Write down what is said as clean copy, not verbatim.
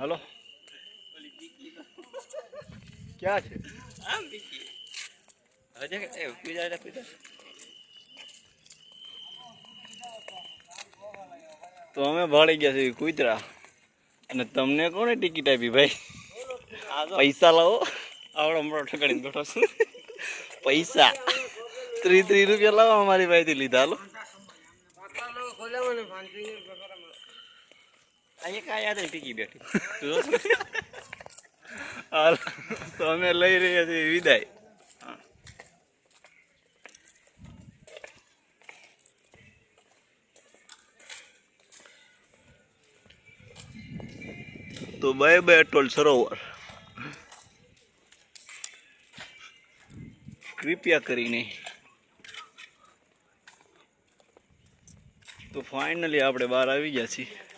Hello क्या है तो हमें भाड़ी गया છે કૂતરા અને તમને કોને ટિકિટ આપી ભાઈ પૈસા લાવો આવડો મોટો ઠગાડીને બેઠો છું પૈસા 30 રૂપિયા લાવો અમારી પાસેથી લીધા હાલો અહીંયા કાંઈ યાદ ટીકી બેઠી હાલ તો અમે લઈ રહ્યા છીએ વિદાય तो बाय बाय अटल सरोवर कृपया करीने तो फाइनली आपणे बहार आवी गया छीए।